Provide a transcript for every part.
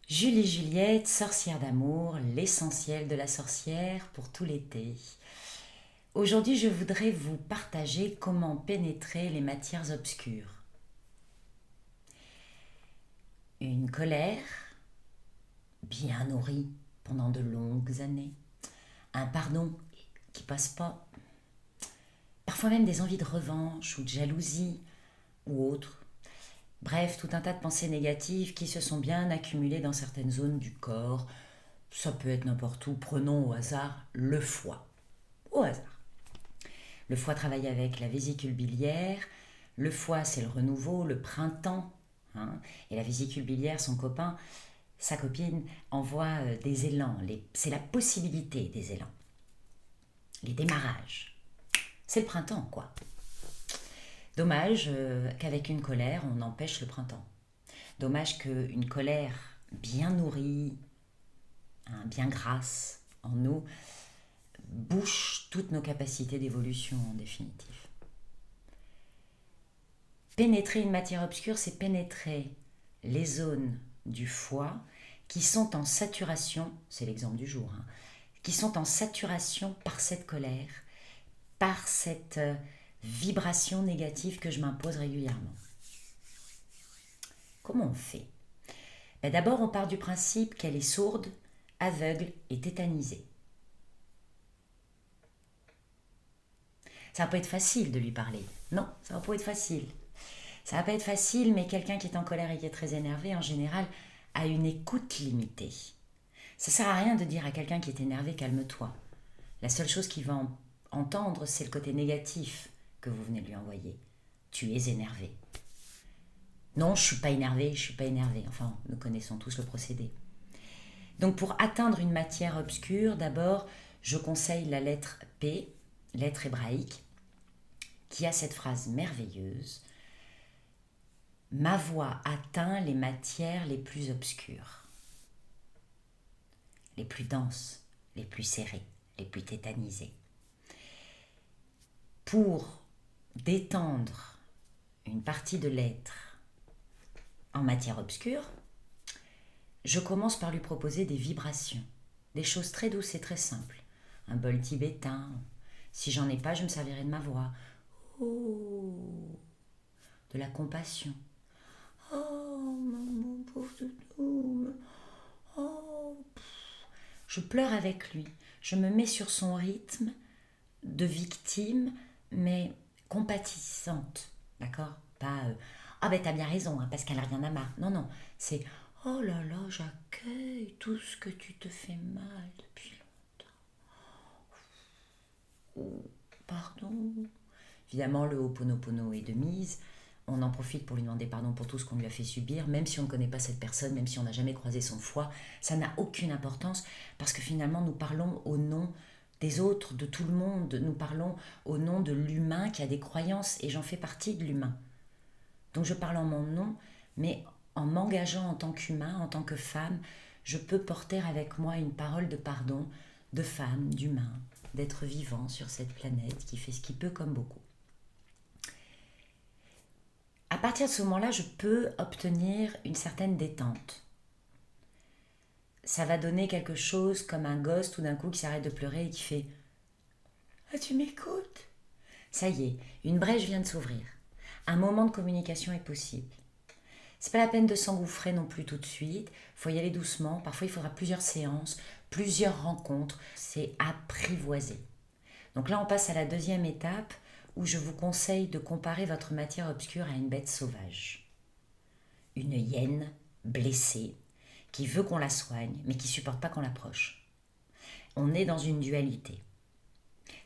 Julie Juliette, sorcière d'amour, l'essentiel de la sorcière pour tout l'été. Aujourd'hui, je voudrais vous partager comment pénétrer les matières obscures. Une colère bien nourrie pendant de longues années. Un pardon qui passe pas. Parfois même des envies de revanche ou de jalousie ou autre. Bref, tout un tas de pensées négatives qui se sont bien accumulées dans certaines zones du corps. Ça peut être n'importe où. Prenons au hasard le foie. Au hasard. Le foie travaille avec la vésicule biliaire. Le foie, c'est le renouveau, le printemps. Et la vésicule biliaire, son copain, sa copine, envoie des élans. C'est la possibilité des élans. Les démarrages. C'est le printemps, quoi. Dommage qu'avec une colère, on empêche le printemps. Dommage qu'une colère bien nourrie, bien grasse en nous, bouche toutes nos capacités d'évolution en définitive. Pénétrer une matière obscure, c'est pénétrer les zones du foie qui sont en saturation, c'est l'exemple du jour, qui sont en saturation par cette colère, par cette vibration négative que je m'impose régulièrement. Comment on fait? D'abord, on part du principe qu'elle est sourde, aveugle et tétanisée. Ça va pas être facile de lui parler. Non, ça va pas être facile. Ça va pas être facile, mais quelqu'un qui est en colère et qui est très énervé, en général, a une écoute limitée. Ça sert à rien de dire à quelqu'un qui est énervé, calme-toi. La seule chose qu'il va entendre, c'est le côté négatif que vous venez de lui envoyer. Tu es énervé. Non, je suis pas énervé, je suis pas énervé. Enfin, nous connaissons tous le procédé. Donc pour atteindre une matière obscure, d'abord, je conseille la lettre P, lettre hébraïque, qui a cette phrase merveilleuse. Ma voix atteint les matières les plus obscures, les plus denses, les plus serrées, les plus tétanisées. Pour détendre une partie de l'être en matière obscure, je commence par lui proposer des vibrations, des choses très douces et très simples. Un bol tibétain. Si j'en ai pas, je me servirai de ma voix. Oh, de la compassion. Oh, mon pauvre doudou. Oh, je pleure avec lui. Je me mets sur son rythme de victime, mais compatissante. D'accord? Pas ah ben t'as bien raison, parce qu'elle a rien à marre. Non, non. C'est oh là là, j'accueille tout ce que tu te fais mal depuis longtemps. Oh, pardon. Évidemment, le Ho'oponopono est de mise. On en profite pour lui demander pardon pour tout ce qu'on lui a fait subir, même si on ne connaît pas cette personne, même si on n'a jamais croisé son foie. Ça n'a aucune importance parce que finalement, nous parlons au nom des autres, de tout le monde. Nous parlons au nom de l'humain qui a des croyances et j'en fais partie de l'humain. Donc je parle en mon nom, mais en m'engageant en tant qu'humain, en tant que femme, je peux porter avec moi une parole de pardon, de femme, d'humain, d'être vivant sur cette planète qui fait ce qu'il peut comme beaucoup. À partir de ce moment-là, je peux obtenir une certaine détente. Ça va donner quelque chose comme un gosse tout d'un coup qui s'arrête de pleurer et qui fait « Ah, tu m'écoutes ?» Ça y est, une brèche vient de s'ouvrir. Un moment de communication est possible. C'est pas la peine de s'engouffrer non plus tout de suite. Il faut y aller doucement. Parfois, il faudra plusieurs séances, plusieurs rencontres. C'est apprivoiser. Donc là, on passe à la deuxième étape où je vous conseille de comparer votre matière obscure à une bête sauvage. Une hyène blessée qui veut qu'on la soigne mais qui ne supporte pas qu'on l'approche. On est dans une dualité.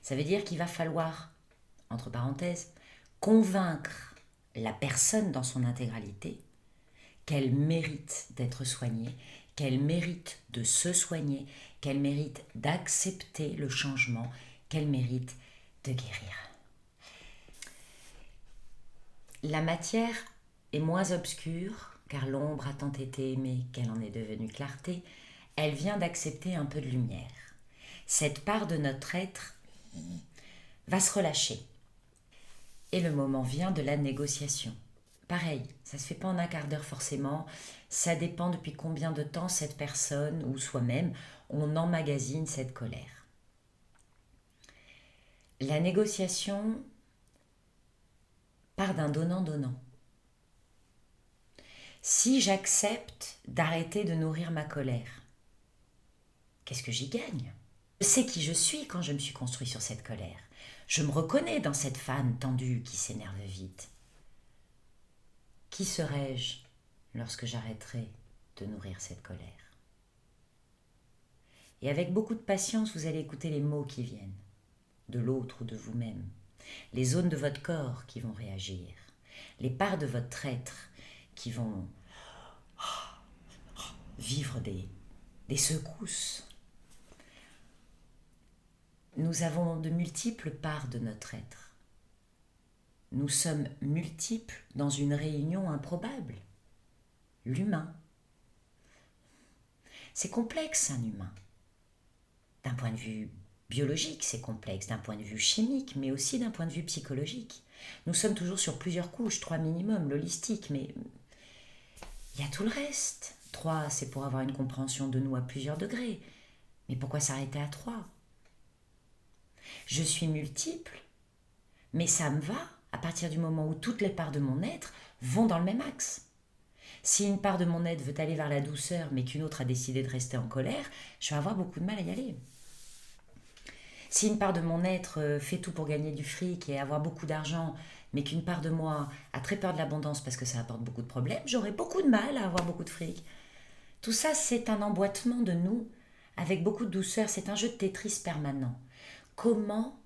Ça veut dire qu'il va falloir, entre parenthèses, convaincre la personne dans son intégralité qu'elle mérite d'être soignée, qu'elle mérite de se soigner, qu'elle mérite d'accepter le changement, qu'elle mérite de guérir. La matière est moins obscure, car l'ombre a tant été aimée qu'elle en est devenue clarté. Elle vient d'accepter un peu de lumière. Cette part de notre être va se relâcher. Et le moment vient de la négociation. Pareil, ça ne se fait pas en un quart d'heure forcément. Ça dépend depuis combien de temps cette personne ou soi-même, on emmagasine cette colère. La négociation part d'un donnant-donnant. Si j'accepte d'arrêter de nourrir ma colère, qu'est-ce que j'y gagne? Je sais qui je suis quand je me suis construit sur cette colère. Je me reconnais dans cette femme tendue qui s'énerve vite. Qui serai-je lorsque j'arrêterai de nourrir cette colère? Et avec beaucoup de patience, vous allez écouter les mots qui viennent, de l'autre ou de vous-même, les zones de votre corps qui vont réagir, les parts de votre être qui vont vivre des secousses. Nous avons de multiples parts de notre être. Nous sommes multiples dans une réunion improbable. L'humain. C'est complexe, un humain. D'un point de vue biologique, c'est complexe, d'un point de vue chimique, mais aussi d'un point de vue psychologique. Nous sommes toujours sur plusieurs couches, 3 minimum, l'holistique, mais il y a tout le reste. 3, c'est pour avoir une compréhension de nous à plusieurs degrés. Mais pourquoi s'arrêter à 3? Je suis multiple, mais ça me va à partir du moment où toutes les parts de mon être vont dans le même axe. Si une part de mon être veut aller vers la douceur, mais qu'une autre a décidé de rester en colère, je vais avoir beaucoup de mal à y aller. Si une part de mon être fait tout pour gagner du fric et avoir beaucoup d'argent, mais qu'une part de moi a très peur de l'abondance parce que ça apporte beaucoup de problèmes, j'aurai beaucoup de mal à avoir beaucoup de fric. Tout ça, c'est un emboîtement de nous, avec beaucoup de douceur, c'est un jeu de Tetris permanent. Comment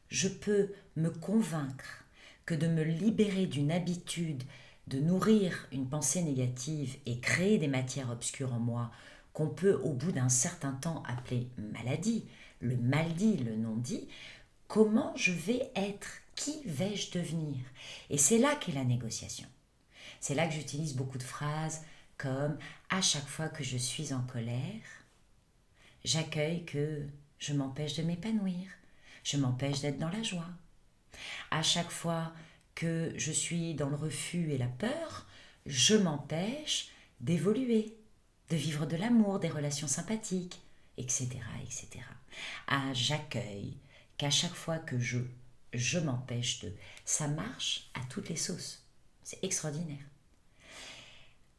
je peux me convaincre que de me libérer d'une habitude de nourrir une pensée négative et créer des matières obscures en moi qu'on peut au bout d'un certain temps appeler maladie, le mal dit, le non dit, comment je vais être, qui vais-je devenir? Et c'est là qu'est la négociation. C'est là que j'utilise beaucoup de phrases comme à chaque fois que je suis en colère, j'accueille que je m'empêche de m'épanouir, je m'empêche d'être dans la joie. À chaque fois que je suis dans le refus et la peur, je m'empêche d'évoluer, de vivre de l'amour, des relations sympathiques, etc., etc. Ah, j'accueille qu'à chaque fois que je m'empêche de... Ça marche à toutes les sauces. C'est extraordinaire.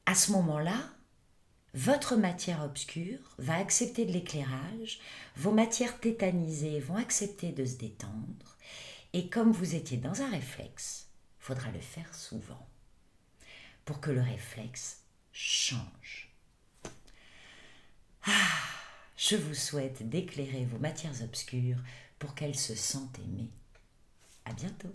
À ce moment-là, votre matière obscure va accepter de l'éclairage, vos matières tétanisées vont accepter de se détendre, et comme vous étiez dans un réflexe, il faudra le faire souvent pour que le réflexe change. Je vous souhaite d'éclairer vos matières obscures pour qu'elles se sentent aimées. À bientôt.